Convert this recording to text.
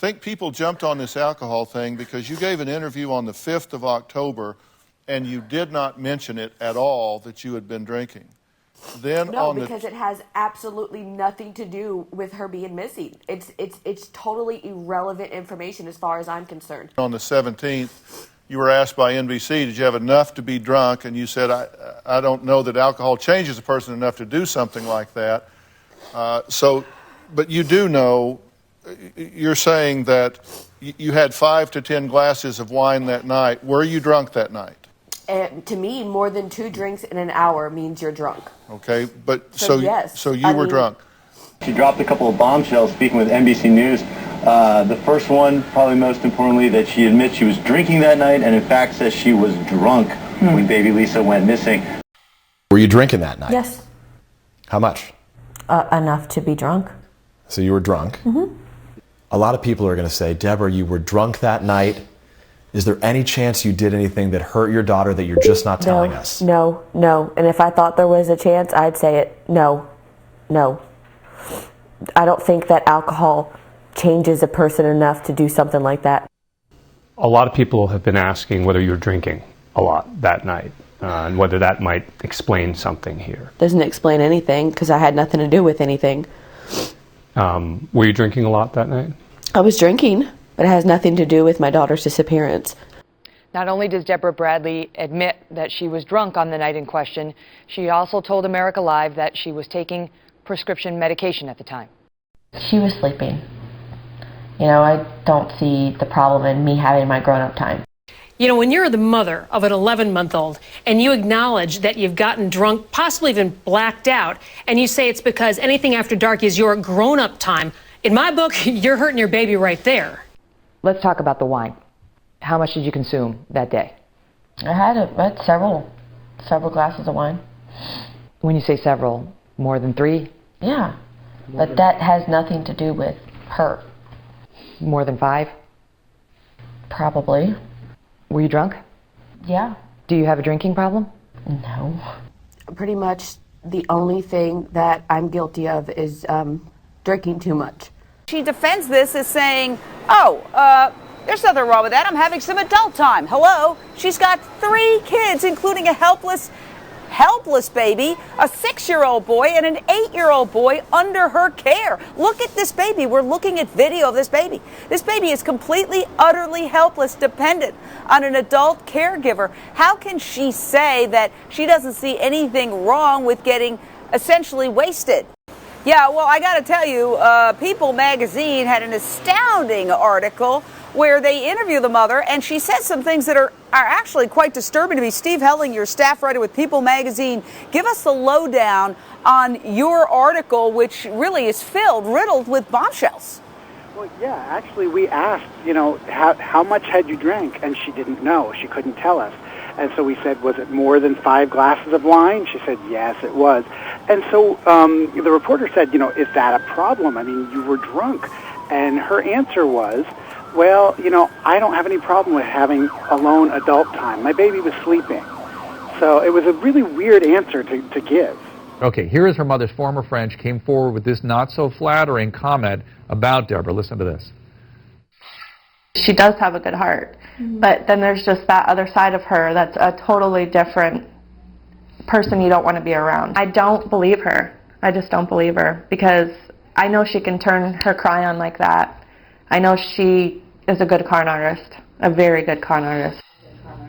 think people jumped on this alcohol thing because you gave an interview on the 5th of October and you did not mention it at all that you had been drinking. Then no, because it has absolutely nothing to do with her being missing. It's totally irrelevant information as far as I'm concerned. On the 17th, you were asked by NBC, did you have enough to be drunk? And you said, I don't know that alcohol changes a person enough to do something like that. But you do know, you're saying that you had 5 to 10 glasses of wine that night. Were you drunk that night? To me, more than 2 drinks in an hour means you're drunk. Okay, but yes. So you were drunk. She dropped a couple of bombshells speaking with NBC News. The first one, probably most importantly, that she admits she was drinking that night and in fact says she was drunk when baby Lisa went missing. Were you drinking that night? Yes. How much? Enough to be drunk. So you were drunk. Mm-hmm. A lot of people are going to say, Deborah, you were drunk that night. Is there any chance you did anything that hurt your daughter that you're just not telling us? No. And if I thought there was a chance, I'd say it. No. I don't think that alcohol changes a person enough to do something like that. A lot of people have been asking whether you were drinking a lot that night and whether that might explain something here. Doesn't explain anything because I had nothing to do with anything. Were you drinking a lot that night? I was drinking, but it has nothing to do with my daughter's disappearance. Not only does Deborah Bradley admit that she was drunk on the night in question, she also told America Live that she was taking prescription medication at the time. She was sleeping. You know, I don't see the problem in me having my grown-up time. You know, when you're the mother of an 11-month-old and you acknowledge that you've gotten drunk, possibly even blacked out, and you say it's because anything after dark is your grown-up time, in my book, you're hurting your baby right there. Let's talk about the wine. How much did you consume that day? I had several glasses of wine. When you say several, more than 3? Yeah, but that has nothing to do with her. More than 5? Probably. Were you drunk? Yeah. Do you have a drinking problem? No. Pretty much the only thing that I'm guilty of is drinking too much. She defends this as saying, there's nothing wrong with that. I'm having some adult time. Hello? She's got 3 kids, including a helpless baby, a 6-year-old boy, and an 8-year-old boy under her care. Look at this baby. We're looking at video of this baby. This baby is completely, utterly helpless, dependent on an adult caregiver. How can she say that she doesn't see anything wrong with getting essentially wasted? Yeah, well, I got to tell you, People magazine had an astounding article where they interview the mother, and she says some things that are actually quite disturbing to me. Steve Helling, your staff writer with People magazine, give us the lowdown on your article, which really is riddled with bombshells. Well, yeah, actually, we asked, how much had you drank? And she didn't know. She couldn't tell us. And so we said, was it more than 5 glasses of wine? She said, yes, it was. And so the reporter said, is that a problem? I mean, you were drunk. And her answer was, well, I don't have any problem with having alone adult time. My baby was sleeping. So it was a really weird answer to give. Okay, here is her mother's former friend. She came forward with this not-so-flattering comment about Deborah. Listen to this. She does have a good heart, but then there's just that other side of her that's a totally different person you don't want to be around. I don't believe her. I just don't believe her because I know she can turn her cry on like that. I know she is a good con artist, a very good con artist.